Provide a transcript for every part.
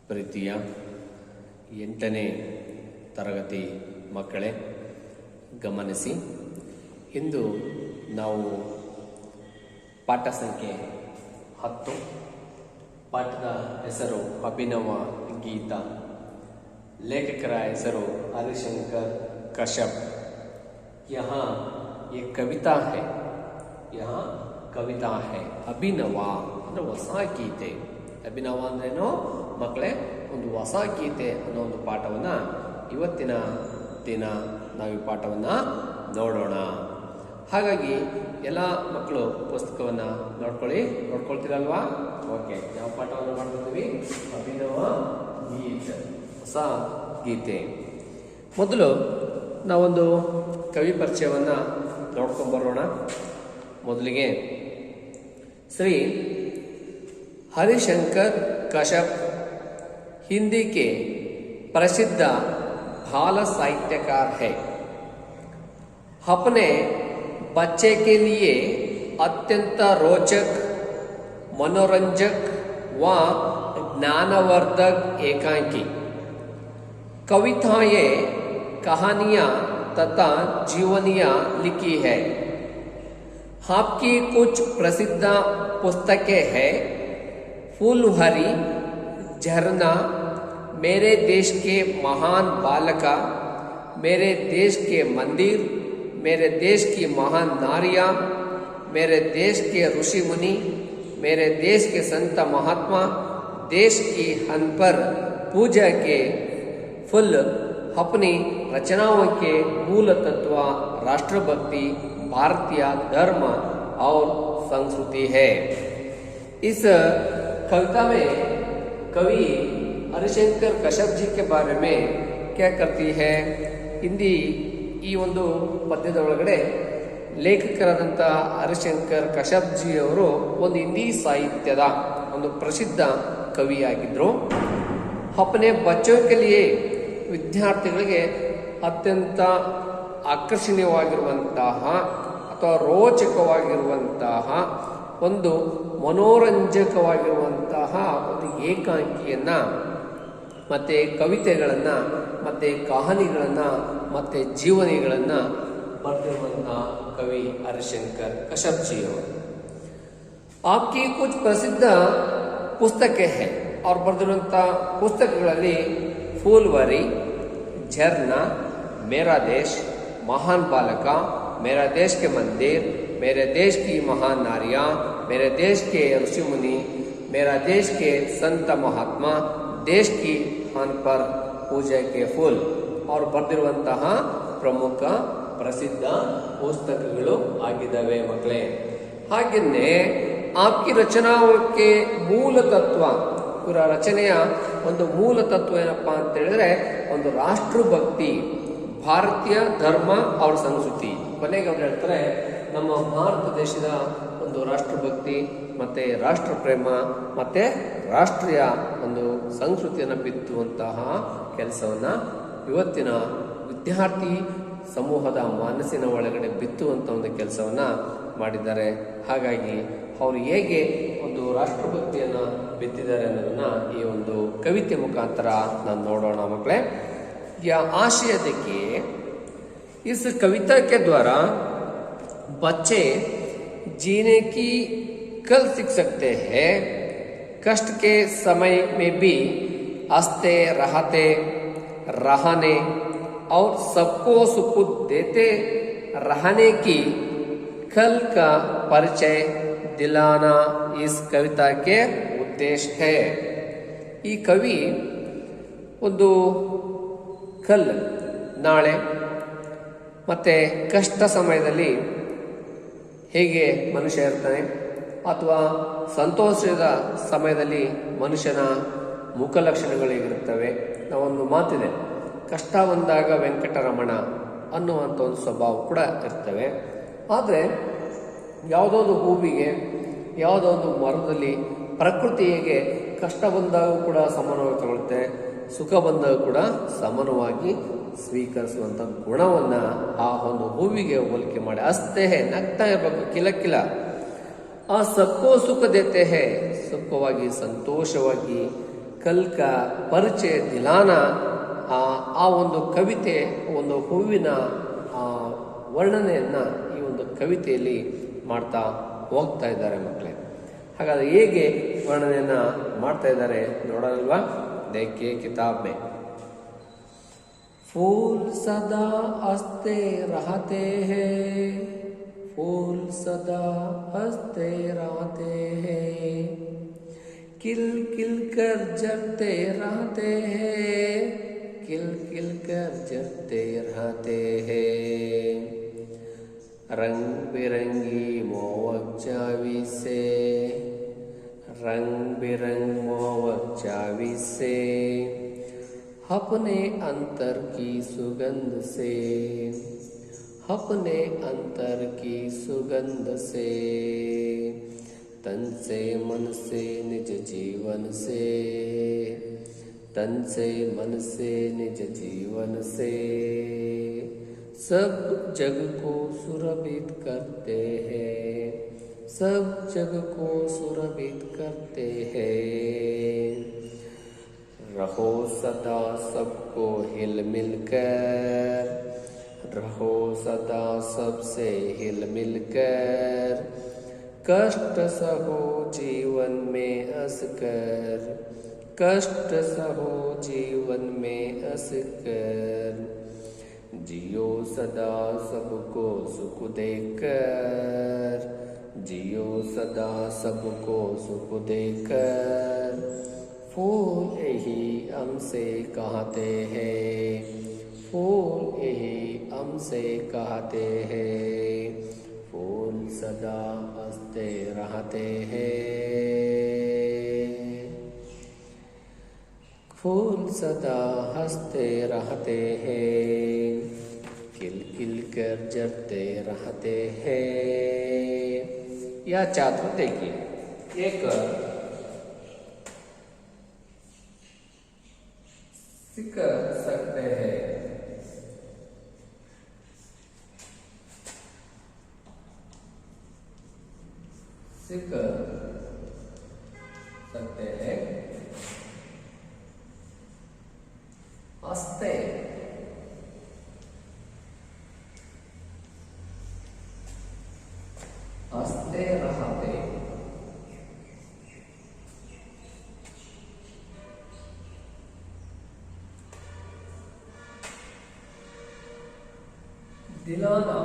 ಪ್ರೀತಿಯ 8ನೇ ತರಗತಿ ಮಕ್ಕಳೇ, ಗಮನಿಸಿ. ಇಂದು ನಾವು ಪಾಠ ಸಂಖ್ಯೆ 10, ಪಾಠದ ಹೆಸರು ಅಭಿನವ ಗೀತ. लेखकर ಹೆಸರು हरिशंकर कश्यप. यहाँ ये कविता है, यहाँ ಕವಿತಾ है. ಅಭಿನವ ಅಂದರೆ ಹೊಸ ಗೀತೆ. ಅಭಿನವ ಅಂದ್ರೇನು ಮಕ್ಕಳೇ? ಒಂದು ಹೊಸ ಗೀತೆ ಅನ್ನೋ ಒಂದು ಪಾಠವನ್ನು ಇವತ್ತಿನ ದಿನ ನಾವು ಈ ಪಾಠವನ್ನು ನೋಡೋಣ. ಹಾಗಾಗಿ ಎಲ್ಲ ಮಕ್ಕಳು ಪುಸ್ತಕವನ್ನು ನೋಡ್ಕೊಳ್ತೀರಲ್ವಾ? ಓಕೆ, ಯಾವ ಪಾಠವನ್ನು ಮಾಡ್ಕೊತೀವಿ? ಅಭಿನವ ಗೀತೆ, ಹೊಸ ಗೀತೆ. ಮೊದಲು ನಾವೊಂದು ಕವಿ ಪರಿಚಯವನ್ನು ನೋಡ್ಕೊಂಬರೋಣ. ಮೊದಲಿಗೆ श्री हरिशंकर कश्यप हिंदी के प्रसिद्ध बाल साहित्यकार है. अपने बच्चे के लिए अत्यंत रोचक, मनोरंजक व ज्ञानवर्धक एकांकी कविताएं, कहानियां तथा जीवनियां लिखी है. आपकी कुछ प्रसिद्ध पुस्तकें हैं: फूलवरी, झरना, मेरे देश के महान बालका, मेरे देश के मंदिर, मेरे देश की महान नारियां, मेरे देश के ऋषि मुनि, मेरे देश के संत महात्मा, देश की हन पर पूजा के फुल, अपनी रचनाओं के मूल तत्व, राष्ट्रभक्ति, भारतीय धर्म और संस्कृति है. इस कविता में कवि हरिशंकर कश्यप जी के बारे में क्या करती है? ಹಿಂದಿ ಈ ಒಂದು ಪದ್ಯದ ಒಳಗಡೆ ಲೇಖಕರಾದಂಥ ಹರಿಶಂಕರ್ ಕಶ್ಯಪ್ ಜಿ ಅವರು ಒಂದು ಹಿಂದಿ ಸಾಹಿತ್ಯದ ಒಂದು ಪ್ರಸಿದ್ಧ ಕವಿಯಾಗಿದ್ದರು. ಅಪನೆ ಬಚ್ಚೋ ಕೆ ಲಿಯೆ, ವಿದ್ಯಾರ್ಥಿಗಳಿಗೆ ಅತ್ಯಂತ ಆಕರ್ಷಣೀಯವಾಗಿರುವಂತಹ ಅಥವಾ ರೋಚಕವಾಗಿರುವಂತಹ ಒಂದು ಮನೋರಂಜಕವಾಗಿರುವಂತಹ ಒಂದು ಏಕಾಂಕಿಯನ್ನು ಮತ್ತು ಕವಿತೆಗಳನ್ನು ಮತ್ತು ಕಹಾನಿಗಳನ್ನು ಮತ್ತು ಜೀವನಿಗಳನ್ನು ಬರೆದಿರುವಂತಹ ಕವಿ ಹರಿಶಂಕರ್ ಕಶ್ಯಪ್ ಜಿ ಅವರು. ಆಪ್ಕಿ ಕುಚ್ ಪ್ರಸಿದ್ಧ ಪುಸ್ತಕೆ ಹೈ. ಅವ್ರು ಬರೆದಿರುವಂಥ ಪುಸ್ತಕಗಳಲ್ಲಿ ಫೂಲ್ವರಿ, झरना, मेरा देश, महान बालका, मेरा देश के मंदिर, मेरे देश की महान नारियां, मेरे देश के ऋषि मुनि, मेरा देश के संत महात्मा, देश की हन पर पूजा के फूल और ಬರೆದಿರುವಂತಹ ಪ್ರಮುಖ ಪ್ರಸಿದ್ಧ ಪುಸ್ತಕಗಳು ಆಗಿದ್ದಾವೆ ಮಕ್ಕಳೇ. ಹಾಗೆಯೇ ಆಪ್ಕಿ ರಚನಾಕ್ಕೆ ಮೂಲ ತತ್ವ, ಇವರ ರಚನೆಯ ಒಂದು ಮೂಲ ತತ್ವ ಏನಪ್ಪಾ ಅಂತ ಹೇಳಿದ್ರೆ ಒಂದು ರಾಷ್ಟ್ರಭಕ್ತಿ, ಭಾರತೀಯ ಧರ್ಮ ಅವರ ಸಂಸ್ಕೃತಿ. ಕೊನೆಗೆ ಅವ್ರು ಹೇಳ್ತಾರೆ, ನಮ್ಮ ಭಾರತ ದೇಶದ ಒಂದು ರಾಷ್ಟ್ರಭಕ್ತಿ ಮತ್ತೆ ರಾಷ್ಟ್ರ ಪ್ರೇಮ ಮತ್ತೆ ರಾಷ್ಟ್ರೀಯ ಒಂದು ಸಂಸ್ಕೃತಿಯನ್ನು ಬಿತ್ತುವಂತಹ ಕೆಲಸವನ್ನ ಇವತ್ತಿನ ವಿದ್ಯಾರ್ಥಿ ಸಮೂಹದ ಮನಸ್ಸಿನ ಒಳಗಡೆ ಬಿತ್ತುವಂಥ ಒಂದು ಕೆಲಸವನ್ನ ಮಾಡಿದ್ದಾರೆ. ಹಾಗಾಗಿ ಅವರು ಹೇಗೆ ಒಂದು ರಾಷ್ಟ್ರಭಕ್ತಿಯನ್ನು ಬಿತ್ತಿದ್ದಾರೆ ಅನ್ನೋದನ್ನ ಈ ಒಂದು ಕವಿತೆ ಮುಖಾಂತರ ನಾವು ನೋಡೋಣ ಮಕ್ಕಳೇ. यह आशय देखिए, इस कविता के द्वारा बच्चे जीने की कल सीख सकते हैं. कष्ट के समय में भी हंसते रहने और सबको सुख देते रहने की कल का परिचय दिलाना इस कविता के उद्देश्य है. ಈ ಕವಿ ಒಂದು ಕಲ್, ನಾಳೆ ಮತ್ತು ಕಷ್ಟ ಸಮಯದಲ್ಲಿ ಹೇಗೆ ಮನುಷ್ಯ ಇರ್ತಾನೆ ಅಥವಾ ಸಂತೋಷದ ಸಮಯದಲ್ಲಿ ಮನುಷ್ಯನ ಮುಖಲಕ್ಷಣಗಳು ಹೇಗಿರುತ್ತವೆ. ನಾವೊಂದು ಮಾತಿದೆ, ಕಷ್ಟ ಬಂದಾಗ ವೆಂಕಟರಮಣ ಅನ್ನುವಂಥ ಒಂದು ಸ್ವಭಾವ ಕೂಡ ಇರ್ತವೆ. ಆದರೆ ಯಾವುದೋ ಒಂದು ಹೂವಿಗೆ, ಯಾವುದೋ ಒಂದು ಮರದಲ್ಲಿ ಪ್ರಕೃತಿ ಹೇಗೆ ಕಷ್ಟ ಬಂದಾಗ ಕೂಡ ಸಮಾನವಾಗಿ ತಗೊಳುತ್ತೆ, ಸುಖ ಬಂದಾಗ ಕೂಡ ಸಮಾನವಾಗಿ ಸ್ವೀಕರಿಸುವಂಥ ಗುಣವನ್ನು ಆ ಒಂದು ಹೂವಿಗೆ ಹೋಲಿಕೆ ಮಾಡಿ ಹಸ್ತೆ ನಗ್ತಾ ಇರಬೇಕು, ಕಿಲ ಆ ಸಬ್ಕೋ ಸುಖ ದೇತೆ ಹೇ, ಸುಖವಾಗಿ ಸಂತೋಷವಾಗಿ कल का ಪರಿಚಯ ದಿಲಾನ ಆ ಒಂದು ಕವಿತೆ ಒಂದು ಹೂವಿನ ವರ್ಣನೆಯನ್ನು ಈ ಒಂದು ಕವಿತೆಯಲ್ಲಿ ಮಾಡ್ತಾ ಹೋಗ್ತಾ ಇದ್ದಾರೆ ಮಕ್ಕಳೇ. ಹಾಗಾದರೆ ಹೇಗೆ ವರ್ಣನೆಯನ್ನು ಮಾಡ್ತಾ ಇದ್ದಾರೆ ನೋಡೋಣಲ್ವಾ? देखिए किताब में फूल सदा हंसते रहते हैं, फूल सदा हंसते रहते हैं, किल किल कर जलते रहते हैं, किल किल कर जलते रहते हैं, रंग बिरंगी मोहक चावी से, रंग बिरंग मोहक चावी से, अपने अंतर की सुगंध से, अपने अंतर की सुगंध से, तन से मन से निज जीवन से, तन से मन से निज जीवन से, सब जग को सुरभित करते हैं, सब जग को सुरभित करते हैं, रहो सदा सबको हिल मिल कर, रहो सदा सबसे हिल मिल कर, कष्ट सहो जीवन में हंस कर, कष्ट सहो जीवन में हंस कर, जियो सदा सबको सुख देकर, जियो सदा सबको सुख देकर, फूल यही हमसे कहते हैं, फूल यही हमसे कहते हैं, फूल सदा हंसते रहते हैं, फूल सदा हंसते रहते हैं, किल किल कर जलते रहते हैं। यह छात्र देखिए, एक सीख सकते हैं, सीख सकते हैं, हंसते हंसते रहते, दिलाना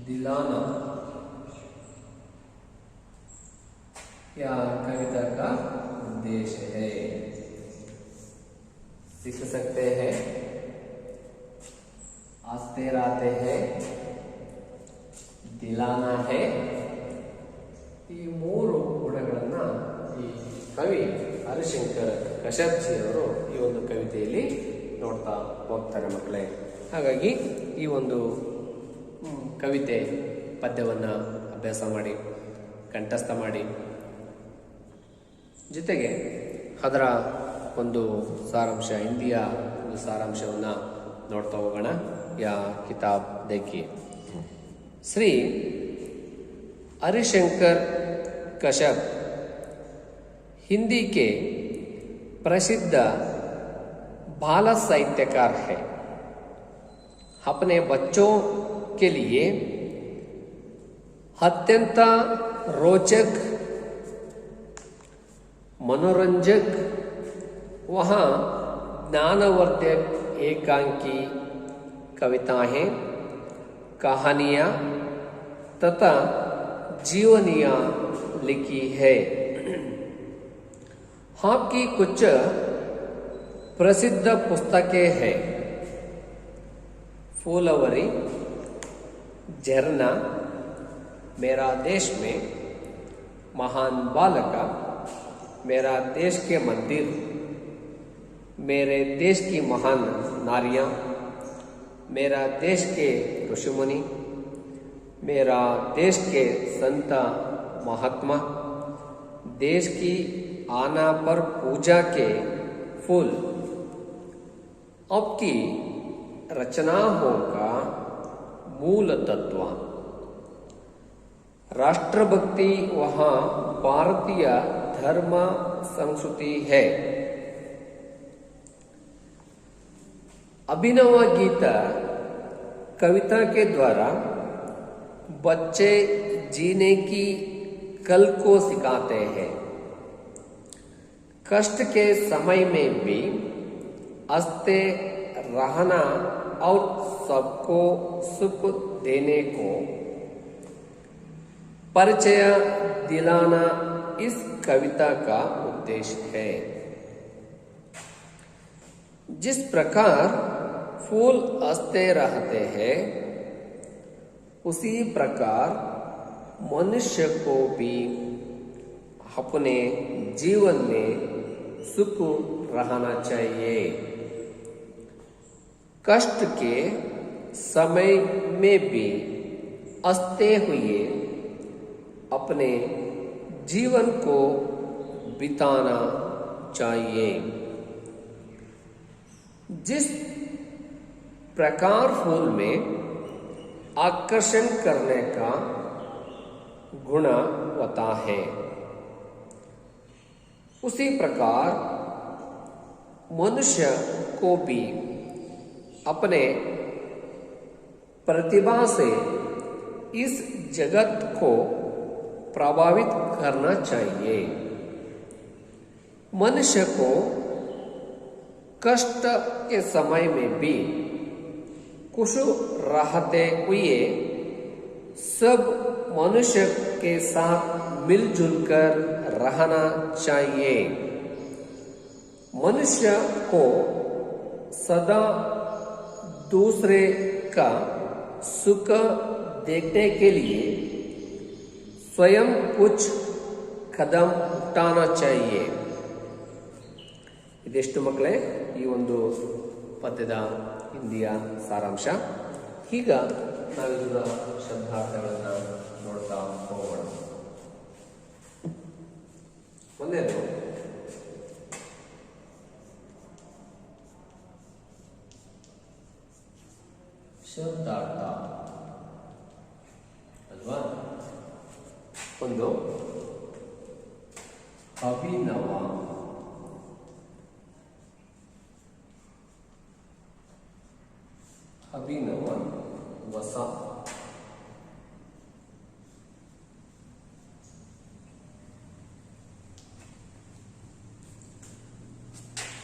दिलाना, क्या कविता का उद्देश्य है? सीख सकते हैं, हंसते रहते हैं, दिलाना है. ಈ ಮೂರು ಗುಣಗಳನ್ನು ಈ ಕವಿ ಹರಿಶಂಕರ್ ಕಶ್ಯಪ್ಜಿ ಅವರು ಈ ಒಂದು ಕವಿತೆಯಲ್ಲಿ ನೋಡ್ತಾ ಹೋಗ್ತಾರೆ ಮಕ್ಕಳೇ. ಹಾಗಾಗಿ ಈ ಒಂದು ಕವಿತೆ ಪದ್ಯವನ್ನು ಅಭ್ಯಾಸ ಮಾಡಿ, ಕಂಠಸ್ಥ ಮಾಡಿ, ಜೊತೆಗೆ ಅದರ ಒಂದು ಸಾರಾಂಶ, ಹಿಂದಿಯ ಒಂದು ಸಾರಾಂಶವನ್ನು ನೋಡ್ತಾ ಹೋಗೋಣ. ಯಾ ಕಿತಾಬ್ देखिए, श्री हरिशंकर कश्यप हिंदी के प्रसिद्ध बाल साहित्यकार है. अपने बच्चों के लिए अत्यंत रोचक, मनोरंजक, वहाँ ज्ञानवर्धक एकांकी कविताएं, कहानियाँ तथा जीवनियाँ लिखी है. आपकी कुछ प्रसिद्ध पुस्तकें हैं: फूलवरी, झरना, मेरा देश में, महान बालक, मेरा देश के मंदिर, मेरे देश की महान नारियां, मेरा देश के ऋषिमुनि, मेरा देश के संत महात्मा, देश की आना पर पूजा के फूल, आपकी रचनाओं का मूल तत्व, राष्ट्रभक्ति वहाँ भारतीय धर्म संस्कृति है। अभिनव गीत कविता के द्वारा बच्चे जीने की कल को सिखाते हैं। कष्ट के समय में भी हंसते रहना और सबको सुख देने को परिचय दिलाना इस कविता का उद्देश्य है। जिस प्रकार फूल हंसते रहते हैं, उसी प्रकार मनुष्य को भी अपने जीवन में सुख रहना चाहिए। कष्ट के समय में भी हंसते हुए अपने जीवन को बिताना चाहिए। जिस प्रकार फूल में आकर्षण करने का गुण होता है, उसी प्रकार मनुष्य को भी अपने प्रतिभा से इस जगत को प्रभावित करना चाहिए। मनुष्य को कष्ट के समय में भी खुश रहते हुए सब मनुष्य के साथ मिलजुल कर रहना चाहिए। मनुष्य को सदा दूसरे का सुख देखने के लिए स्वयं कुछ कदम उठाना चाहिए। ಇದೆಷ್ಟು ಮಕ್ಕಳೇ ಈ ಒಂದು ಪದ್ಯದ ಹಿಂದಿಯ ಸಾರಾಂಶ. ಈಗ ನಾವಿದರ ಶಬ್ದಾರ್ಥಗಳನ್ನು ನೋಡ್ತಾ ಹೋಗೋಣ. ಒಂದೇನು ಶಬ್ದಾರ್ಥ ಅಲ್ವಾ? ಒಂದು ಅಭಿನವ, ಅಭಿನವ ಹೊಸ,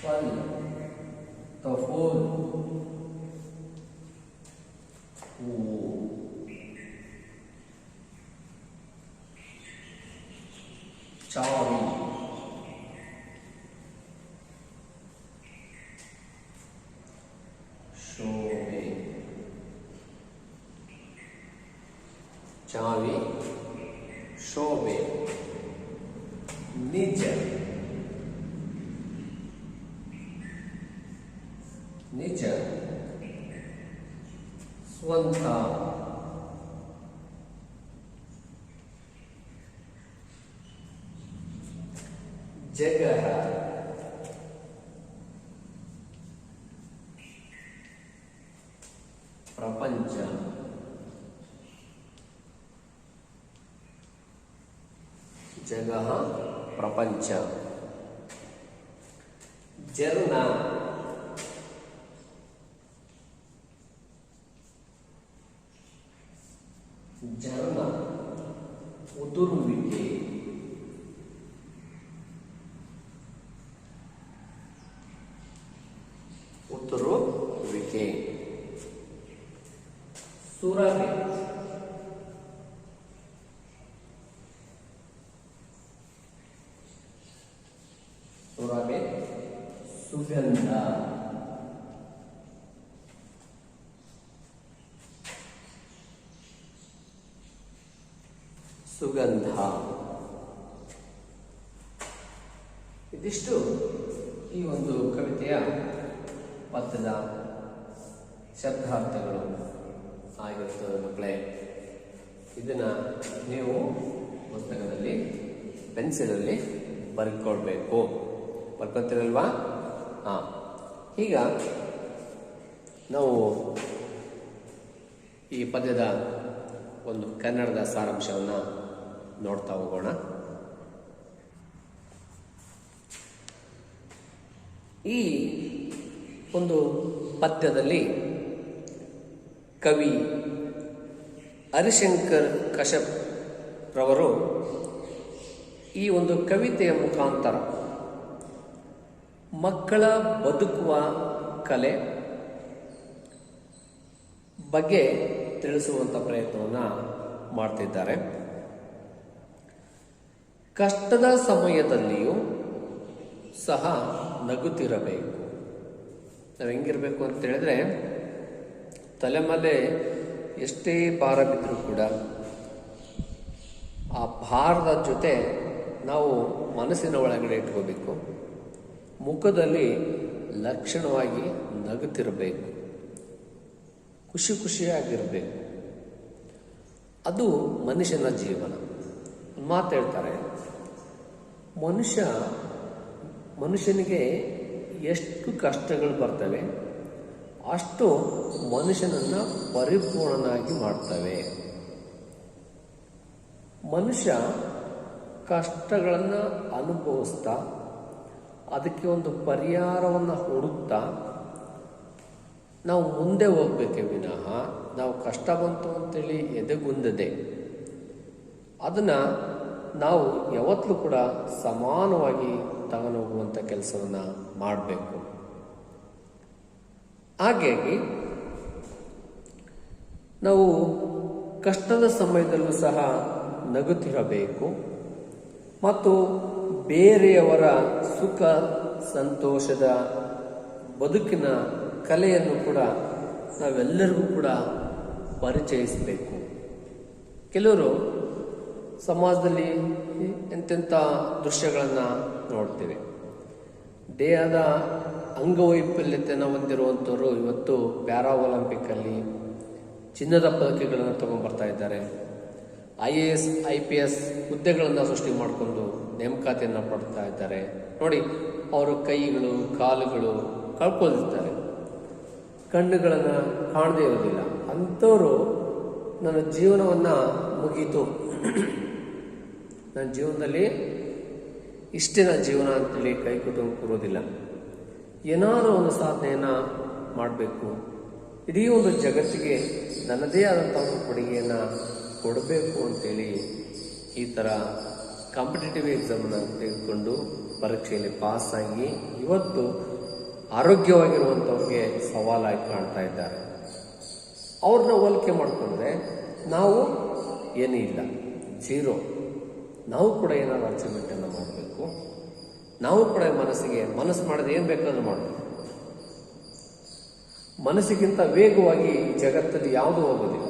फल तो फूल, चावी, शोभे, चावी शोभे, निज, निज स्ವಂತ, जगह, प्रपंच, जगह प्रपंच, जर्ना, झरना उतुरुविके, उतुरुविके, सुरभि, सुरभि सुगंध, ಸುಗಂಧ. ಇದಿಷ್ಟು ಈ ಒಂದು ಕವಿತೆಯ ಪದ್ಯದ ಶಬ್ದಾರ್ಥಗಳು ಆಗಿರುತ್ತದೆ ಮಕ್ಕಳೇ. ಇದನ್ನು ನೀವು ಪುಸ್ತಕದಲ್ಲಿ ಪೆನ್ಸಿಲಲ್ಲಿ ಬರ್ಕೊಳ್ಬೇಕು. ಬರ್ಕೊತೀರಲ್ವಾ? ಹಾಂ. ಈಗ ನಾವು ಈ ಪದ್ಯದ ಒಂದು ಕನ್ನಡದ ಸಾರಾಂಶವನ್ನು ನೋಡ್ತಾ ಹೋಗೋಣ. ಈ ಒಂದು ಪದ್ಯದಲ್ಲಿ ಕವಿ ಹರಿಶಂಕರ್ ಕಶ್ಯಪ್ ರವರು ಈ ಒಂದು ಕವಿತೆಯ ಮುಖಾಂತರ ಮಕ್ಕಳ ಬದುಕುವ ಕಲೆ ಬಗ್ಗೆ ತಿಳಿಸುವಂಥ ಪ್ರಯತ್ನವನ್ನು ಮಾಡ್ತಿದ್ದಾರೆ. ಕಷ್ಟದ ಸಮಯದಲ್ಲಿಯೂ ಸಹ ನಗುತ್ತಿರಬೇಕು. ನಾವು ಹೆಂಗಿರಬೇಕು ಅಂತ ಹೇಳಿದ್ರೆ, ತಲೆ ಮೇಲೆ ಎಷ್ಟೇ ಭಾರ ಬಿದ್ದರೂ ಕೂಡ ಆ ಭಾರದ ಜೊತೆ ನಾವು ಮನಸ್ಸಿನ ಒಳಗಡೆ ಇಟ್ಕೋಬೇಕು. ಮುಖದಲ್ಲಿ ಲಕ್ಷಣವಾಗಿ ನಗುತ್ತಿರಬೇಕು, ಖುಷಿಯಾಗಿರಬೇಕು. ಅದು ಮನುಷ್ಯನ ಜೀವನ. ಮಾತು ಹೇಳ್ತಾರೆ, ಮನುಷ್ಯನಿಗೆ ಎಷ್ಟು ಕಷ್ಟಗಳು ಬರ್ತವೆ ಅಷ್ಟು ಮನುಷ್ಯನನ್ನು ಪರಿಪೂರ್ಣನಾಗಿ ಮಾಡ್ತವೆ. ಮನುಷ್ಯ ಕಷ್ಟಗಳನ್ನು ಅನುಭವಿಸ್ತಾ ಅದಕ್ಕೆ ಒಂದು ಪರಿಹಾರವನ್ನು ಹುಡುಕ್ತಾ ನಾವು ಮುಂದೆ ಹೋಗ್ಬೇಕೇ ವಿನಃ ನಾವು ಕಷ್ಟ ಬಂತು ಅಂತೇಳಿ ಎದೆಗುಂದದೆ ಅದನ್ನು ನಾವು ಯಾವತ್ತೂ ಕೂಡ ಸಮಾನವಾಗಿ ತಗೊಂಡೋಗುವಂಥ ಕೆಲಸವನ್ನು ಮಾಡಬೇಕು. ಹಾಗಾಗಿ ನಾವು ಕಷ್ಟದ ಸಮಯದಲ್ಲೂ ಸಹ ನಗುತ್ತಿರಬೇಕು ಮತ್ತು ಬೇರೆಯವರ ಸುಖ ಸಂತೋಷದ ಬದುಕಿನ ಕಲೆಯನ್ನು ಕೂಡ ನಾವೆಲ್ಲರಿಗೂ ಕೂಡ ಪರಿಚಯಿಸಬೇಕು. ಕೆಲವರು ಸಮಾಜದಲ್ಲಿ ಎಂತೆಂಥ ದೃಶ್ಯಗಳನ್ನು ನೋಡ್ತೇವೆ. ದೇಹದ ಅಂಗವೈಫಲ್ಯತೆಯನ್ನು ಹೊಂದಿರುವಂಥವರು ಇವತ್ತು ಪ್ಯಾರಾ ಒಲಿಂಪಿಕ್ಕಲ್ಲಿ ಚಿನ್ನದ ಪದಕಗಳನ್ನು ತಗೊಂಡ್ಬರ್ತಾ ಇದ್ದಾರೆ. IAS IPS ಹುದ್ದೆಗಳನ್ನು ಸೃಷ್ಟಿ ಮಾಡಿಕೊಂಡು ನೇಮಕಾತಿಯನ್ನು ಪಡ್ತಾ ಇದ್ದಾರೆ. ನೋಡಿ, ಅವರ ಕೈಗಳು ಕಾಲುಗಳು ಕಳ್ಕೊಳ್ತಿರ್ತಾರೆ, ಕಣ್ಣುಗಳನ್ನು ಕಾಣದೇ ಇರೋದಿಲ್ಲ. ಅಂಥವರು ನನ್ನ ಜೀವನವನ್ನು ಮುಗೀತು, ನನ್ನ ಜೀವನದಲ್ಲಿ ಇಷ್ಟೇ ನನ್ನ ಜೀವನ ಅಂತೇಳಿ ಕೈ ಕುಟುಂಬ ಕೂರೋದಿಲ್ಲ. ಏನಾದರೂ ಒಂದು ಸಾಧನೆಯನ್ನು ಮಾಡಬೇಕು, ಇಡೀ ಒಂದು ಜಗತ್ತಿಗೆ ನನ್ನದೇ ಆದಂಥ ಒಂದು ಕೊಡುಗೆಯನ್ನು ಕೊಡಬೇಕು ಅಂತೇಳಿ ಈ ಥರ ಕಾಂಪಿಟೇಟಿವ್ ಎಕ್ಸಾಮನ್ನು ತೆಗೆದುಕೊಂಡು ಪರೀಕ್ಷೆಯಲ್ಲಿ ಪಾಸಾಗಿ ಇವತ್ತು ಆರೋಗ್ಯವಾಗಿರುವಂಥವ್ರಿಗೆ ಸವಾಲಾಗಿ ಕಾಣ್ತಾ ಇದ್ದಾರೆ. ಅವ್ರನ್ನ ಹೋಲಿಕೆ ಮಾಡಿಕೊಂಡ್ರೆ ನಾವು ಏನೂ ಇಲ್ಲ, ಜೀರೋ. ನಾವು ಕೂಡ ಏನಾದರೂ ಅಚೀವ್ಮೆಂಟನ್ನು ಮಾಡಬೇಕು. ನಾವು ಕೂಡ ಮನಸ್ಸು ಮಾಡಿದ್ರೆ ಏನು ಬೇಕಾದ್ರೂ ಮಾಡಬೇಕು. ಮನಸ್ಸಿಗಿಂತ ವೇಗವಾಗಿ ಜಗತ್ತಲ್ಲಿ ಯಾವುದೂ ಹೋಗೋದಿಲ್ಲ.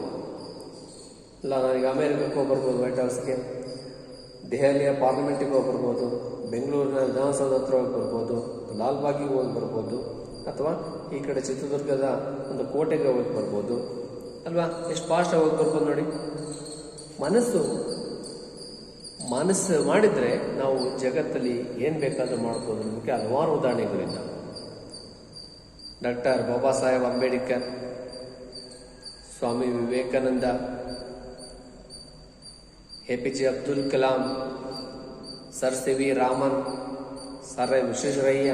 ಇಲ್ಲ, ನನಗೆ ಅಮೇರಿಕಕ್ಕೆ ಹೋಗ್ಬರ್ಬೋದು, ವೈಟ್ ಹೌಸ್ಗೆ, ದೆಹಲಿಯ ಪಾರ್ಲಿಮೆಂಟಿಗೆ ಹೋಗ್ಬರ್ಬೋದು, ಬೆಂಗಳೂರಿನ ವಿಧಾನಸೌಧ ಹತ್ರ ಹೋಗಿ ಬರ್ಬೋದು, ಲಾಲ್ಬಾಗಿಗೆ ಹೋಗಿ ಬರ್ಬೋದು, ಅಥವಾ ಈ ಕಡೆ ಚಿತ್ರದುರ್ಗದ ಒಂದು ಕೋಟೆಗೆ ಹೋಗಿ ಬರ್ಬೋದು ಅಲ್ವಾ. ಎಷ್ಟು ಫಾಸ್ಟಾಗಿ ಹೋಗಿ ಬರ್ಬೋದು ನೋಡಿ. ಮನಸ್ಸು ಮಾಡಿದರೆ ನಾವು ಜಗತ್ತಲ್ಲಿ ಏನು ಬೇಕಾದರೂ ಮಾಡ್ಬೋದು. ನಮಗೆ ಹಲವಾರು ಉದಾಹರಣೆಗಳಿಂದ doctor Baba Saheb Ambedkar, Swami Vivekananda, APJ Abdul Kalam, sir CV Raman, sir Visvesvaraya,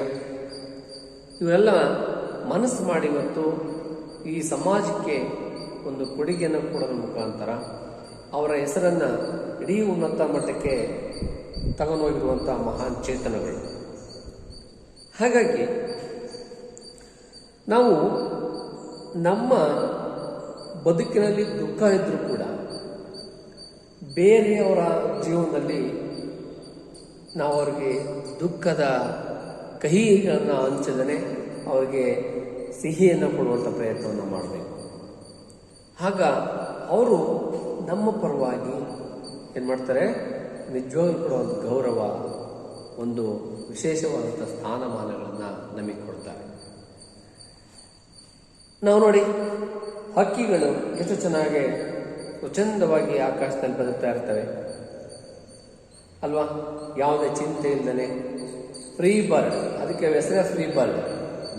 ಇವರೆಲ್ಲ ಮನಸ್ಸು ಮಾಡಿ ಇವತ್ತು ಈ ಸಮಾಜಕ್ಕೆ ಒಂದು ಕೊಡುಗೆಯನ್ನು ಕೊಡೋದ್ರ ಮುಖಾಂತರ ಅವರ ಹೆಸರನ್ನು ಇಡೀ ಉನ್ನತ ಮಟ್ಟಕ್ಕೆ ತಗೊಂಡೋಗಿರುವಂಥ ಮಹಾನ್ ಚೇತನಗಳು. ಹಾಗಾಗಿ ನಾವು ನಮ್ಮ ಬದುಕಿನಲ್ಲಿ ದುಃಖ ಇದ್ದರೂ ಕೂಡ ಬೇರೆಯವರ ಜೀವನದಲ್ಲಿ ನಾವು ಅವರಿಗೆ ದುಃಖದ ಕಹಿಗಳನ್ನು ಹಂಚದೇ ಅವರಿಗೆ ಸಿಹಿಯನ್ನು ಕೊಡುವಂಥ ಪ್ರಯತ್ನವನ್ನು ಮಾಡಬೇಕು. ಆಗ ಅವರು ನಮ್ಮ ಪರವಾಗಿ ಏನು ಮಾಡ್ತಾರೆ, ನಿಜವಾಗ್ಲೂ ಕೂಡ ಒಂದು ಗೌರವ, ಒಂದು ವಿಶೇಷವಾದಂಥ ಸ್ಥಾನಮಾನಗಳನ್ನು ನಮಗೆ ಕೊಡ್ತಾರೆ. ನಾವು ನೋಡಿ, ಹಕ್ಕಿಗಳು ಎಷ್ಟು ಚೆನ್ನಾಗಿ ಸ್ವಚ್ಛಂದವಾಗಿ ಆಕಾಶದಲ್ಲಿ ಬದುಕ್ತಾ ಇರ್ತವೆ ಅಲ್ವಾ. ಯಾವುದೇ ಚಿಂತೆ ಇಲ್ಲದೆ ಫ್ರೀ ಬರ್ಡ್, ಅದಕ್ಕೆ ಹೆಸರೇ ಫ್ರೀ ಬರ್ಡ್.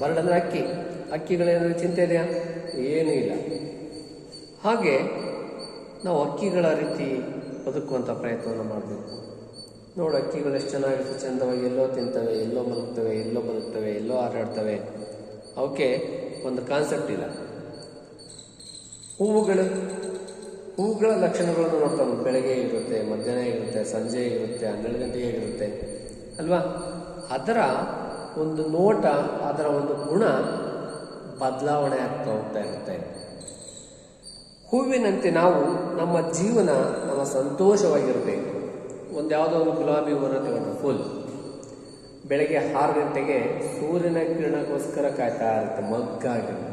ಬರ್ಡ್ ಅಂದರೆ ಹಕ್ಕಿಗಳೇನಾದರೂ ಚಿಂತೆ ಇದೆಯಾ? ಏನೂ ಇಲ್ಲ. ಹಾಗೆ ನಾವು ಹಕ್ಕಿಗಳ ರೀತಿ ಬದುಕುವಂಥ ಪ್ರಯತ್ನವನ್ನು ಮಾಡಬೇಕು. ನೋಡು, ಅಕ್ಕಿಗಳು ಎಷ್ಟು ಚೆನ್ನಾಗಿ ಚೆಂದವಾಗಿ ಎಲ್ಲೋ ತಿಂತವೆ, ಎಲ್ಲೋ ಮಲಗ್ತವೆ, ಎಲ್ಲೋ ಬದುಕ್ತವೆ, ಎಲ್ಲೋ ಹಾರಾಡ್ತವೆ. ಅವಕ್ಕೆ ಒಂದು ಕಾನ್ಸೆಪ್ಟ್ ಇಲ್ಲ. ಹೂವುಗಳ ಲಕ್ಷಣಗಳನ್ನು ನೋಡ್ತಾವೆ. ಬೆಳಗ್ಗೆ ಇರುತ್ತೆ, ಮಧ್ಯಾಹ್ನ ಇರುತ್ತೆ, ಸಂಜೆ ಇರುತ್ತೆ, 12 ಗಂಟೆಗೆ ಇರುತ್ತೆ ಅಲ್ವಾ. ಅದರ ಒಂದು ನೋಟ, ಅದರ ಒಂದು ಗುಣ ಬದಲಾವಣೆ ಆಗ್ತಾ ಹೋಗ್ತಾ ಇರುತ್ತೆ. ಹೂವಿನಂತೆ ನಾವು ನಮ್ಮ ಜೀವನ ನಮ್ಮ ಸಂತೋಷವಾಗಿರಬೇಕು. ಯಾವುದೋ ಒಂದು ಗುಲಾಬಿ ಹೂವನ್ನು ತಗೊಂಡು ಫುಲ್ ಬೆಳಗ್ಗೆ 6 ಗಂಟೆಗೆ ಸೂರ್ಯನ ಕಿರಣಕ್ಕೋಸ್ಕರ ಕಾಯ್ತಾ ಇರುತ್ತೆ, ಮಗ್ಗಾಗಿರುತ್ತೆ.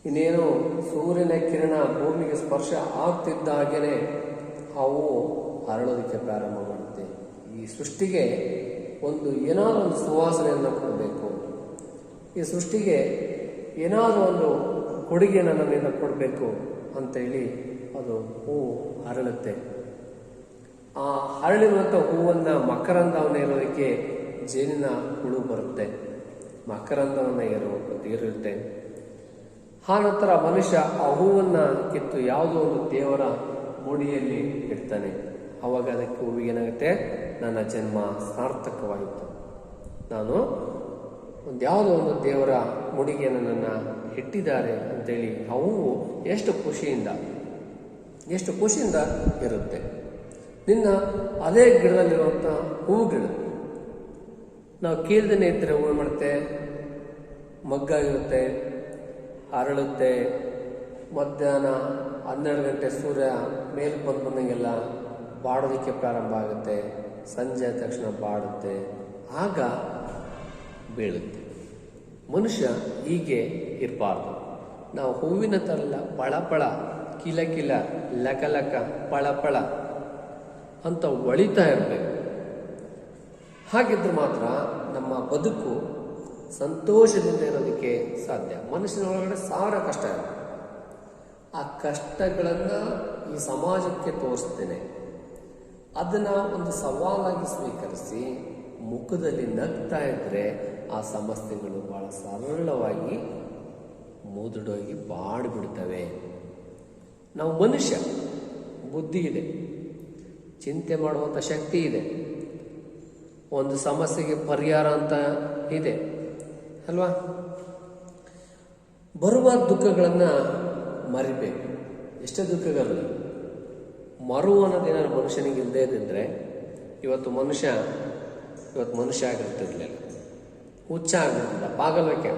ಇನ್ನೇನು ಸೂರ್ಯನ ಕಿರಣ ಭೂಮಿಗೆ ಸ್ಪರ್ಶ ಆಗ್ತಿದ್ದ ಹಾಗೇನೆ ಅವು ಅರಳೋದಕ್ಕೆ ಪ್ರಾರಂಭ ಮಾಡುತ್ತೆ. ಈ ಸೃಷ್ಟಿಗೆ ಏನಾದರೂ ಒಂದು ಸುವಾಸನೆಯನ್ನು ಕೊಡಬೇಕು, ಈ ಸೃಷ್ಟಿಗೆ ಏನಾದರೂ ಒಂದು ಕೊಡುಗೆಯನ್ನು ನನ್ನಿಂದ ಕೊಡಬೇಕು ಅಂತೇಳಿ ಅದು ಹೂವು ಅರಳುತ್ತೆ. ಆ ಅರಳಿರುವಂಥ ಹೂವನ್ನು ಮಕರಂದವನ್ನು ಇರೋದಕ್ಕೆ ಜೇನಿನ ಹುಳು ಬರುತ್ತೆ, ಮಕರಂದವನ್ನು ಏರುತ್ತೆ. ಆ ನಂತರ ಮನುಷ್ಯ ಆ ಹೂವನ್ನು ಕಿತ್ತು ಯಾವುದೋ ಒಂದು ದೇವರ ಮುಡಿಯಲ್ಲಿ ಇಡ್ತಾನೆ. ಆವಾಗ ಅದಕ್ಕೆ ಹೂವಿಗೆ ಏನಾಗುತ್ತೆ, ನನ್ನ ಜನ್ಮ ಸಾರ್ಥಕವಾಯಿತು, ನಾನು ಯಾವುದೋ ಒಂದು ದೇವರ ಮುಡಿಗೆ ನನ್ನನ್ನು ಇಟ್ಟಿದ್ದಾರೆ ಅಂತೇಳಿ ಆ ಹೂವು ಎಷ್ಟು ಖುಷಿಯಿಂದ ಇರುತ್ತೆ. ನಿನ್ನ ಅದೇ ಗಿಡದಲ್ಲಿರುವಂಥ ಹೂವುಗಳು ನಾವು ಕೀಳ್ದನೆ ಇದ್ದರೆ ಹೂವು ಮಾಡುತ್ತೆ, ಮಗ್ಗಾಗಿರುತ್ತೆ, ಅರಳುತ್ತೆ. ಮಧ್ಯಾಹ್ನ 12 ಗಂಟೆ ಸೂರ್ಯ ಮೇಲೆ ಬಂದಂಗೆಲ್ಲ ಬಾಡೋದಕ್ಕೆ ಪ್ರಾರಂಭ ಆಗುತ್ತೆ. ಸಂಜೆ ಆದ ತಕ್ಷಣ ಬಾಡುತ್ತೆ, ಆಗ ಬೀಳುತ್ತೆ. ಮನುಷ್ಯ ಹೀಗೆ ಇರಬಾರ್ದು. ನಾವು ಹೂವಿನ ಥರಲ್ಲ ಪಳಪಳ, ಕಿಲ ಕಿಲ, ಲಕ ಲಕ, ಪಳಪಳ ಅಂತ ಒಳಿತಾ ಇರಬೇಕು. ಹಾಗಿದ್ರೆ ಮಾತ್ರ ನಮ್ಮ ಬದುಕು ಸಂತೋಷದಿಂದ ಇರೋದಕ್ಕೆ ಸಾಧ್ಯ. ಮನುಷ್ಯನ ಒಳಗಡೆ 1000 ಕಷ್ಟ ಇದೆ. ಆ ಕಷ್ಟಗಳನ್ನು ಈ ಸಮಾಜಕ್ಕೆ ತೋರಿಸ್ತೇನೆ, ಅದನ್ನು ಒಂದು ಸವಾಲಾಗಿ ಸ್ವೀಕರಿಸಿ ಮುಖದಲ್ಲಿ ನಗ್ತಾ ಇದ್ದರೆ ಆ ಸಮಸ್ಯೆಗಳು ಬಹಳ ಸರಳವಾಗಿ ಮುದುಡೋಗಿ ಬಾಡಿಬಿಡ್ತವೆ. ನಾವು ಮನುಷ್ಯ, ಬುದ್ಧಿ ಇದೆ, ಚಿಂತೆ ಮಾಡುವಂಥ ಶಕ್ತಿ ಇದೆ, ಒಂದು ಸಮಸ್ಯೆಗೆ ಪರಿಹಾರ ಅಂತ ಇದೆ ಅಲ್ವಾ. ಬರುವ ದುಃಖಗಳನ್ನು ಮರಿಬೇಕು. ಎಷ್ಟೇ ದುಃಖಗಳು ಮರುವ ಅನ್ನೋದೇನಾದ್ರು ಮನುಷ್ಯನಿಗೆ ಇಲ್ಲದೇ ಇದ್ದಿದ್ರೆ ಇವತ್ತು ಮನುಷ್ಯ ಆಗಿರ್ತಿರ್ಲಿಲ್ಲ, ಹುಚ್ಚ ಆಗ್ಬಿಡ್ತಿದ್ದ, ಪಾಗಲ್ವಕ್ಕೆ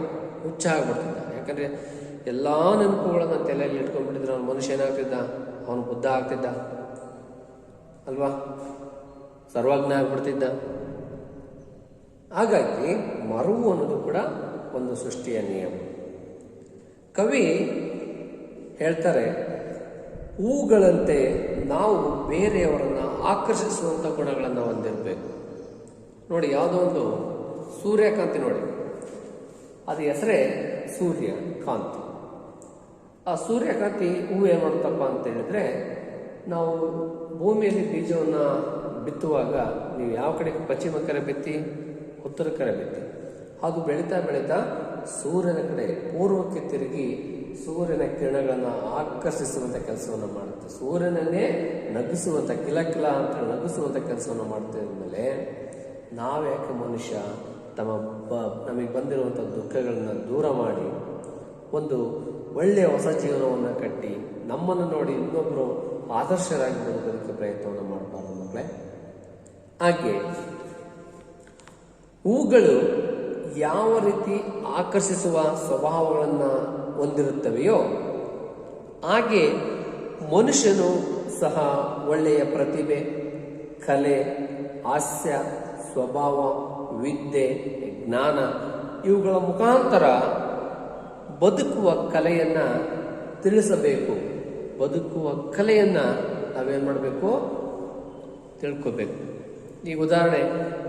ಹುಚ್ಚ ಆಗ್ಬಿಡ್ತಿದ್ದ. ಯಾಕಂದರೆ ಎಲ್ಲ ನೆನಪುಗಳನ್ನು ತಲೆಯಲ್ಲಿ ಇಟ್ಕೊಂಡ್ಬಿಟ್ಟಿದ್ರೆ ಅವನು ಮನುಷ್ಯ ಏನಾಗ್ತಿದ್ದ, ಅವನು ಬುದ್ಧ ಆಗ್ತಿದ್ದ ಅಲ್ವಾ, ಸರ್ವಜ್ಞ ಆಗ್ಬಿಡ್ತಿದ್ದ. ಹಾಗಾಗಿ ಮರುವು ಅನ್ನೋದು ಕೂಡ ಒಂದು ಸೃಷ್ಟಿಯ ನಿಯಮ. ಕವಿ ಹೇಳ್ತಾರೆ, ಹೂಗಳಂತೆ ನಾವು ಬೇರೆಯವರನ್ನು ಆಕರ್ಷಿಸುವಂಥ ಗುಣಗಳನ್ನು ಹೊಂದಿರಬೇಕು. ನೋಡಿ, ಯಾವುದೋ ಒಂದು ಸೂರ್ಯಕಾಂತಿ ನೋಡಿ, ಅದು ಹೆಸರೇ ಸೂರ್ಯಕಾಂತಿ. ಆ ಸೂರ್ಯಕಾಂತಿ ಹೂವು ಏನು ಮಾಡುತ್ತಪ್ಪ ಅಂತ ಹೇಳಿದ್ರೆ, ನಾವು ಭೂಮಿಯಲ್ಲಿ ಬೀಜವನ್ನು ಬಿತ್ತುವಾಗ ನೀವು ಯಾವ ಕಡೆ ಪಶ್ಚಿಮ ಕರೆ ಬಿತ್ತಿ, ಉತ್ತರ ಕರೆ ಬಿತ್ತಿ, ಅದು ಬೆಳೀತಾ ಸೂರ್ಯನ ಕಡೆ ಪೂರ್ವಕ್ಕೆ ತಿರುಗಿ ಸೂರ್ಯನ ಕಿರಣಗಳನ್ನು ಆಕರ್ಷಿಸುವಂಥ ಕೆಲಸವನ್ನು ಮಾಡುತ್ತೆ. ಸೂರ್ಯನನ್ನೇ ನಗಿಸುವಂಥ, ಕಿಲಕಿಲ ಅಂತ ನಗಿಸುವಂಥ ಕೆಲಸವನ್ನು ಮಾಡ್ತಿದ್ಮೇಲೆ ನಾವ್ಯಾಕೆ ಮನುಷ್ಯ ನಮಗೆ ಬಂದಿರುವಂಥ ದುಃಖಗಳನ್ನು ದೂರ ಮಾಡಿ ಒಂದು ಒಳ್ಳೆಯ ಹೊಸ ಜೀವನವನ್ನು ಕಟ್ಟಿ ನಮ್ಮನ್ನು ನೋಡಿ ಇನ್ನೊಬ್ಬರು ಆದರ್ಶರಾಗಿ ಬದುಕೋದಕ್ಕೆ ಪ್ರಯತ್ನವನ್ನು ಮಾಡಬಾರ್ದು ಮಕ್ಕಳೇ. ಹಾಗೆ ಹೂಗಳು ಯಾವ ರೀತಿ ಆಕರ್ಷಿಸುವ ಸ್ವಭಾವಗಳನ್ನು ಹೊಂದಿರುತ್ತವೆಯೋ ಹಾಗೆ ಮನುಷ್ಯನು ಸಹ ಒಳ್ಳೆಯ ಪ್ರತಿಭೆ, ಕಲೆ, ಹಾಸ್ಯ, ಸ್ವಭಾವ, ವಿದ್ಯೆ, ಜ್ಞಾನ ಇವುಗಳ ಮುಖಾಂತರ ಬದುಕುವ ಕಲೆಯನ್ನು ತಿಳಿಸಬೇಕು. ಬದುಕುವ ಕಲೆಯನ್ನು ನಾವೇನು ಮಾಡಬೇಕು, ತಿಳ್ಕೋಬೇಕು. ಈಗ ಉದಾಹರಣೆ,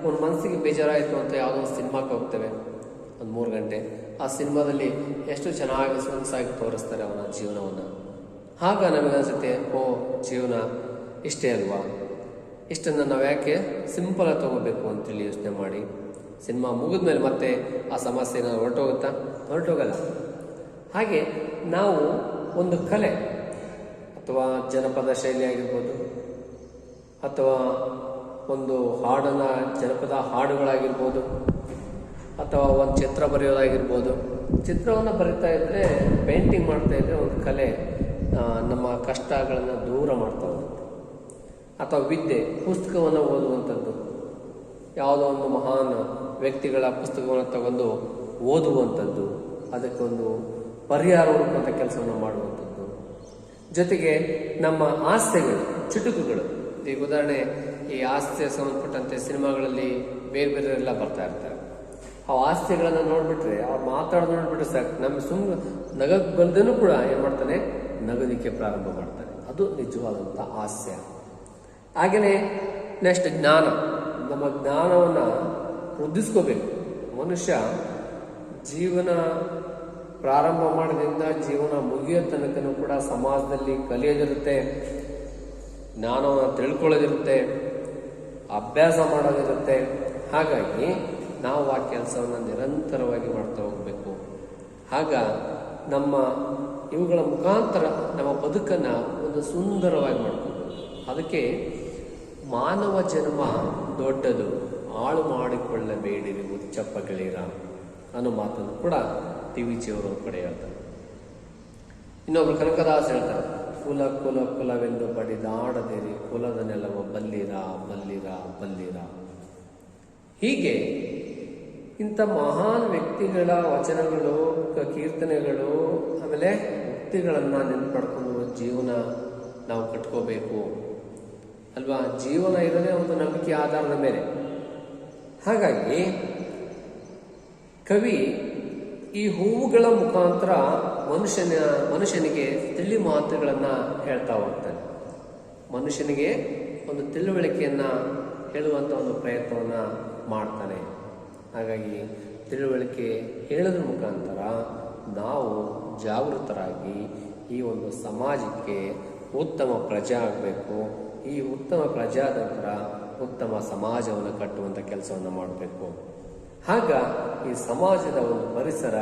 ಒಂದು ಮನಸ್ಸಿಗೆ ಬೇಜಾರಾಯಿತು ಅಂತ ಯಾವುದೋ ಒಂದು ಸಿನಿಮಾಕ್ಕೆ ಹೋಗ್ತೇವೆ, ಒಂದು 3 ಗಂಟೆ. ಆ ಸಿನಿಮಾದಲ್ಲಿ ಎಷ್ಟು ಚೆನ್ನಾಗಿ ಸೊಗಸಾಗಿ ತೋರಿಸ್ತಾರೆ ಅವನ ಜೀವನವನ್ನು. ಆಗ ನಮಗನ್ಸುತ್ತೆ, ಜೀವನ ಇಷ್ಟೇ ಅಲ್ವಾ, ಇಷ್ಟನ್ನು ನಾವು ಯಾಕೆ ಸಿಂಪಲಾಗಿ ತಗೋಬೇಕು ಅಂತೇಳಿ ಯೋಚನೆ ಮಾಡಿ ಸಿನಿಮಾ ಮುಗಿದ್ಮೇಲೆ ಮತ್ತೆ ಆ ಸಮಸ್ಯೆನ ಹೊರಟೋಗಲ್ಲ. ಹಾಗೆ ನಾವು ಒಂದು ಕಲೆ ಅಥವಾ ಜನಪದ ಶೈಲಿ ಆಗಿರ್ಬೋದು, ಅಥವಾ ಒಂದು ಹಾಡನ್ನು ಜನಪದ ಹಾಡುಗಳಾಗಿರ್ಬೋದು, ಅಥವಾ ಒಂದು ಚಿತ್ರ ಬರೆಯೋದಾಗಿರ್ಬೋದು. ಚಿತ್ರವನ್ನು ಬರಿತಾ ಇದ್ದರೆ, ಪೇಂಟಿಂಗ್ ಮಾಡ್ತಾ ಇದ್ದರೆ ಒಂದು ಕಲೆ ನಮ್ಮ ಕಷ್ಟಗಳನ್ನು ದೂರ ಮಾಡ್ತಾ ಹೋಗುತ್ತೆ. ಅಥವಾ ವಿದ್ಯೆ, ಪುಸ್ತಕವನ್ನು ಓದುವಂಥದ್ದು, ಯಾವುದೋ ಒಂದು ಮಹಾನ್ ವ್ಯಕ್ತಿಗಳ ಪುಸ್ತಕವನ್ನು ತಗೊಂಡು ಓದುವಂಥದ್ದು, ಅದಕ್ಕೊಂದು ಪರಿಹಾರ ಹುಡುಕುವಂಥ ಕೆಲಸವನ್ನು ಮಾಡುವಂಥದ್ದು. ಜೊತೆಗೆ ನಮ್ಮ ಆಸೆಗಳು, ಚುಟುಕುಗಳು, ಈಗ ಉದಾಹರಣೆ ಈ ಆಸ್ತಿಗೆ ಸಂಬಂಧಪಟ್ಟಂತೆ ಸಿನಿಮಾಗಳಲ್ಲಿ ಬೇರೆ ಬೇರೆ ಎಲ್ಲ ಬರ್ತಾ ಇರ್ತಾರೆ. ಆ ಆಸ್ತಿಗಳನ್ನು ನೋಡಿಬಿಟ್ರೆ, ಅವ್ರು ಮಾತಾಡೋದು ನೋಡ್ಬಿಟ್ರೆ ಸಾಕು, ನಮ್ಮ ನಗಕ್ಕೆ ಬಂದೂ ಕೂಡ ಏನು ಮಾಡ್ತಾನೆ, ನಗೋದಿಕ್ಕೆ ಪ್ರಾರಂಭ ಮಾಡ್ತಾನೆ. ಅದು ನಿಜವಾದಂಥ ಹಾಸ್ಯ. ಹಾಗೆಯೇ ನೆಕ್ಸ್ಟ್ ಜ್ಞಾನ. ನಮ್ಮ ಜ್ಞಾನವನ್ನು ವೃದ್ಧಿಸ್ಕೋಬೇಕು. ಮನುಷ್ಯ ಜೀವನ ಪ್ರಾರಂಭ ಮಾಡೋದ್ರಿಂದ ಜೀವನ ಮುಗಿಯೋ ತನಕನೂ ಕೂಡ ಸಮಾಜದಲ್ಲಿ ಕಲಿಯೋದಿರುತ್ತೆ, ಜ್ಞಾನವನ್ನು ತಿಳ್ಕೊಳ್ಳೋದಿರುತ್ತೆ, ಅಭ್ಯಾಸ ಮಾಡೋದಿರುತ್ತೆ. ಹಾಗಾಗಿ ನಾವು ಆ ಕೆಲಸವನ್ನು ನಿರಂತರವಾಗಿ ಮಾಡ್ತಾ ಹೋಗಬೇಕು. ಆಗ ನಮ್ಮ ಇವುಗಳ ಮುಖಾಂತರ ನಮ್ಮ ಬದುಕನ್ನು ಒಂದು ಸುಂದರವಾಗಿ ಮಾಡ್ಕೋಬೇಕು. ಅದಕ್ಕೆ ಮಾನವ ಜನ್ಮ ದೊಡ್ಡದು, ಹಾಳು ಮಾಡಿಕೊಳ್ಳಬೇಡಿರಿ ಹುಚ್ಚಪ್ಪಗಳಿರ ಅನ್ನೋ ಮಾತನ್ನು ಕೂಡ ಟಿವಿಜಿಯವರು ಕಡೆ ಹೇಳ್ತಾರೆ. ಇನ್ನೊಬ್ರು ಕನಕದಾಸ ಹೇಳ್ತಾರೆ, ಕುಲ ಕುಲ ಕುಲವೆಂದು ಬಡಿದಾಡದಿರಿ, ಕುಲದ ನೆಲವ ಬಲ್ಲಿರ ಬಲ್ಲಿರ ಬಲ್ಲಿರ. ಹೀಗೆ ಇಂಥ ಮಹಾನ್ ವ್ಯಕ್ತಿಗಳ ವಚನಗಳು, ಕೀರ್ತನೆಗಳು, ಆಮೇಲೆ ಮುಕ್ತಿಗಳನ್ನು ನೆನಪು ಮಾಡ್ಕೊಂಡು ಜೀವನ ನಾವು ಕಟ್ಕೋಬೇಕು ಅಲ್ವಾ. ಜೀವನ ಇರೋದೇ ಒಂದು ನಂಬಿಕೆ ಆಧಾರದ ಮೇಲೆ. ಹಾಗಾಗಿ ಕವಿ ಈ ಹೂವುಗಳ ಮುಖಾಂತರ ಮನುಷ್ಯನಿಗೆ ತಿಳಿ ಮಾತುಗಳನ್ನು ಹೇಳ್ತಾ ಹೋಗ್ತಾನೆ. ಮನುಷ್ಯನಿಗೆ ಒಂದು ತಿಳುವಳಿಕೆಯನ್ನು ಹೇಳುವಂಥ ಒಂದು ಪ್ರಯತ್ನವನ್ನು ಮಾಡ್ತಾನೆ. ಹಾಗಾಗಿ ತಿಳುವಳಿಕೆ ಹೇಳೋದ್ರ ಮುಖಾಂತರ ನಾವು ಜಾಗೃತರಾಗಿ ಈ ಒಂದು ಸಮಾಜಕ್ಕೆ ಉತ್ತಮ ಪ್ರಜೆ ಆಗಬೇಕು. ಈ ಉತ್ತಮ ಪ್ರಜಾದ ನಂತರ ಉತ್ತಮ ಸಮಾಜವನ್ನು ಕಟ್ಟುವಂಥ ಕೆಲಸವನ್ನು ಮಾಡಬೇಕು. ಆಗ ಈ ಸಮಾಜದ ಒಂದು ಪರಿಸರ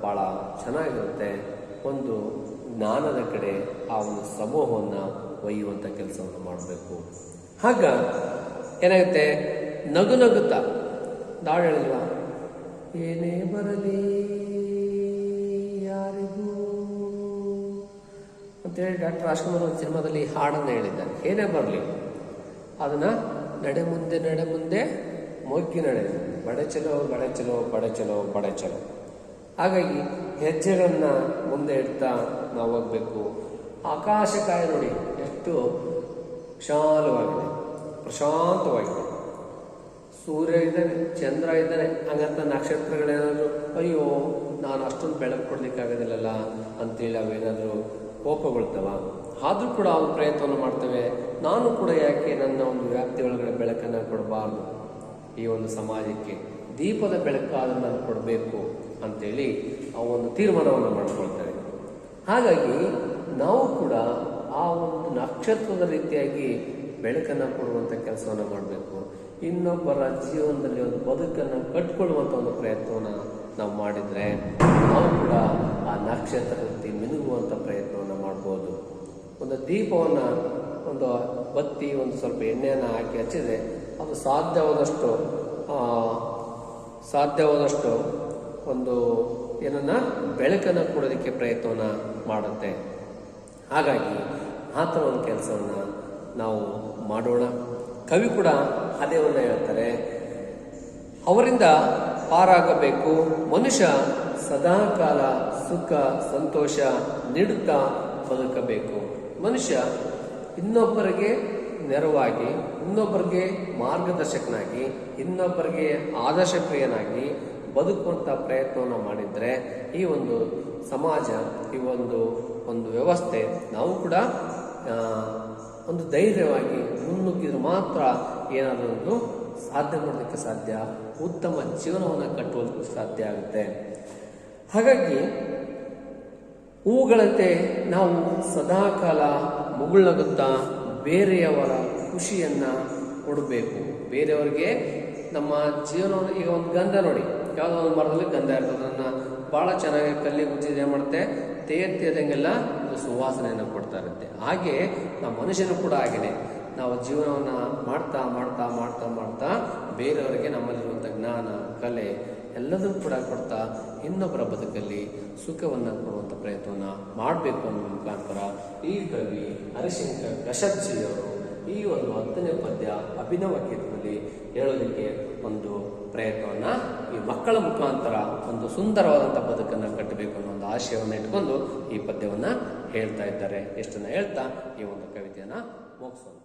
ಭಾಳ ಚೆನ್ನಾಗಿರುತ್ತೆ. ಒಂದು ಜ್ಞಾನದ ಕಡೆ ಆ ಒಂದು ಸಮೂಹವನ್ನು ಒಯ್ಯುವಂಥ ಕೆಲಸವನ್ನು ಮಾಡಬೇಕು. ಆಗ ಏನಾಗುತ್ತೆ, ನಗು ನಗುತ್ತಾ ದಾಳಿ ಹೇಳಿಲ್ವ, ಏನೇ ಬರಲಿ ಯಾರಿಗೂ ಅಂತೇಳಿ ಡಾಕ್ಟರ್ ರಾಜ್ಕುಮಾರ್ ಒಂದು ಸಿನಿಮಾದಲ್ಲಿ ಹಾಡನ್ನು ಹೇಳಿದ್ದಾರೆ. ಏನೇ ಬರಲಿ ಅದನ್ನು ನಡೆ ಮುಂದೆ ಮೊಗ್ಗಿ ನಡೆ, ಬಡೆ ಚಲೋ ಬಡೆ ಚಲೋ ಬಡೆ ಚಲೋ ಬಡೆ ಚಲೋ. ಹಾಗಾಗಿ ಹೆಜ್ಜೆಗಳನ್ನು ಮುಂದೆ ಇಡ್ತಾ ನಾವು ಹೋಗ್ಬೇಕು. ಆಕಾಶಕಾಯ ನೋಡಿ ಎಷ್ಟು ವಿಶಾಲವಾಗಿದೆ, ಪ್ರಶಾಂತವಾಗಿದೆ. ಸೂರ್ಯ ಇದ್ದಾನೆ, ಚಂದ್ರ ಇದ್ದಾನೆ, ಹಂಗಂತ ನಕ್ಷತ್ರಗಳೇನಾದರೂ ಅಯ್ಯೋ ನಾನು ಅಷ್ಟೊಂದು ಬೆಳಕು ಕೊಡ್ಲಿಕ್ಕಾಗೋದಿಲ್ಲಲ್ಲ ಅಂತೇಳಿ ಅವೇನಾದರೂ ಕೋಪಗೊಳ್ತವ. ಆದರೂ ಕೂಡ ಅವು ಪ್ರಯತ್ನವನ್ನು ಮಾಡ್ತವೆ. ನಾನು ಕೂಡ ಯಾಕೆ ನನ್ನ ಒಂದು ವ್ಯಾಪ್ತಿ ಒಳಗಡೆ ಬೆಳಕನ್ನು ಕೊಡಬಾರ್ದು, ಈ ಒಂದು ಸಮಾಜಕ್ಕೆ ದೀಪದ ಬೆಳಕಾದರೂ ನಾನು ಕೊಡಬೇಕು ಅಂತೇಳಿ ಆ ಒಂದು ತೀರ್ಮಾನವನ್ನು ಮಾಡಿಕೊಳ್ತೇವೆ. ಹಾಗಾಗಿ ನಾವು ಕೂಡ ಆ ಒಂದು ನಕ್ಷತ್ರದ ರೀತಿಯಾಗಿ ಬೆಳಕನ್ನು ಕೊಡುವಂಥ ಕೆಲಸವನ್ನು ಮಾಡಬೇಕು. ಇನ್ನೊಬ್ಬರ ಜೀವನದಲ್ಲಿ ಒಂದು ಬದುಕನ್ನು ಕಟ್ಕೊಳ್ಳುವಂಥ ಒಂದು ಪ್ರಯತ್ನವನ್ನು ನಾವು ಮಾಡಿದರೆ ನಾವು ಕೂಡ ಆ ನಕ್ಷತ್ರ ರೀತಿ ಮಿನುಗುವಂಥ ಪ್ರಯತ್ನವನ್ನು ಮಾಡ್ಬೋದು. ಒಂದು ದೀಪವನ್ನು, ಒಂದು ಬತ್ತಿ, ಒಂದು ಸ್ವಲ್ಪ ಎಣ್ಣೆಯನ್ನು ಹಾಕಿ ಹಚ್ಚಿದರೆ ಅದು ಸಾಧ್ಯವಾದಷ್ಟು ಒಂದು ಏನನ್ನ ಬೆಳಕನ್ನು ಕೊಡೋದಕ್ಕೆ ಪ್ರಯತ್ನವನ್ನು ಮಾಡುತ್ತೆ. ಹಾಗಾಗಿ ಆ ಥರ ಒಂದು ಕೆಲಸವನ್ನು ನಾವು ಮಾಡೋಣ. ಕವಿ ಕೂಡ ಅದೇವನ್ನು ಹೇಳ್ತಾರೆ, ಅವರಿಂದ ಪಾರಾಗಬೇಕು ಮನುಷ್ಯ ಸದಾಕಾಲ ಸುಖ ಸಂತೋಷ ನೀಡುತ್ತಾ ಬದುಕಬೇಕು. ಮನುಷ್ಯ ಇನ್ನೊಬ್ಬರಿಗೆ ನೆರವಾಗಿ, ಇನ್ನೊಬ್ಬರಿಗೆ ಮಾರ್ಗದರ್ಶಕನಾಗಿ, ಇನ್ನೊಬ್ಬರಿಗೆ ಆದರ್ಶಪ್ರಿಯನಾಗಿ ಬದುಕುವಂಥ ಪ್ರಯತ್ನವನ್ನು ಮಾಡಿದರೆ ಈ ಒಂದು ಸಮಾಜ, ಈ ಒಂದು ವ್ಯವಸ್ಥೆ ನಾವು ಕೂಡ ಒಂದು ಧೈರ್ಯವಾಗಿ ಮುನ್ನುಗ್ಗಿದ್ರೆ ಮಾತ್ರ ಏನಾದರೂ ಒಂದು ಸಾಧ್ಯ ಮಾಡೋದಕ್ಕೆ ಸಾಧ್ಯ, ಉತ್ತಮ ಜೀವನವನ್ನು ಕಟ್ಟುವುದಕ್ಕೆ ಸಾಧ್ಯ ಆಗುತ್ತೆ. ಹಾಗಾಗಿ ಹೂಗಳಂತೆ ನಾವು ಸದಾಕಾಲ ಮುಗುಳ್ನಗುತ್ತಾ ಬೇರೆಯವರ ಖುಷಿಯನ್ನು ಕೊಡಬೇಕು. ಬೇರೆಯವರಿಗೆ ನಮ್ಮ ಜೀವನವನ್ನು, ಈಗ ಒಂದು ಗಂಧ ನೋಡಿ, ಯಾವುದೋ ಒಂದು ಮರದಲ್ಲಿ ಗಂಧ ಇರ್ತದೆ, ಅದನ್ನು ಭಾಳ ಚೆನ್ನಾಗಿ ಕಲ್ಲಿ ಗುಜ್ಜಿದ್ರೆ ಏನು ಮಾಡುತ್ತೆ, ತೇದಂಗೆಲ್ಲ ಇದು ಸುವಾಸನೆಯನ್ನು ಕೊಡ್ತಾ ಇರುತ್ತೆ. ಹಾಗೆ ನಾವು ಮನುಷ್ಯನು ಕೂಡ ಹಾಗೇನೆ, ನಾವು ಜೀವನವನ್ನು ಮಾಡ್ತಾ ಮಾಡ್ತಾ ಮಾಡ್ತಾ ಮಾಡ್ತಾ ಬೇರೆಯವರಿಗೆ ನಮ್ಮಲ್ಲಿರುವಂಥ ಜ್ಞಾನ, ಕಲೆ ಎಲ್ಲದೂ ಕೂಡ ಕೊಡ್ತಾ ಇನ್ನೊಬ್ಬರ ಬದುಕಲ್ಲಿ ಸುಖವನ್ನು ಕೊಡುವಂಥ ಪ್ರಯತ್ನವನ್ನು ಮಾಡಬೇಕು ಅನ್ನೋ ಮುಖಾಂತರ ಈ ಕವಿ ಹರಿಶಂಕರ್ ಕಶರ್ಜಿಯವರು ಈ ಒಂದು 10ನೇ ಪದ್ಯ ಅಭಿನವ ಗೀತದಲ್ಲಿ ಹೇಳೋದಕ್ಕೆ ಒಂದು ಪ್ರಯತ್ನವನ್ನು, ಈ ಮಕ್ಕಳ ಮುಖಾಂತರ ಒಂದು ಸುಂದರವಾದಂಥ ಬದುಕನ್ನು ಕಟ್ಟಬೇಕು ಅನ್ನೋ ಒಂದು ಆಶಯವನ್ನು ಇಟ್ಕೊಂಡು ಈ ಪದ್ಯವನ್ನು ಹೇಳ್ತಾ ಇದ್ದಾರೆ. ಎಷ್ಟನ್ನು ಹೇಳ್ತಾ ಈ ಒಂದು ಕವಿತೆಯನ್ನು ಮುಗಿಸೋಣ.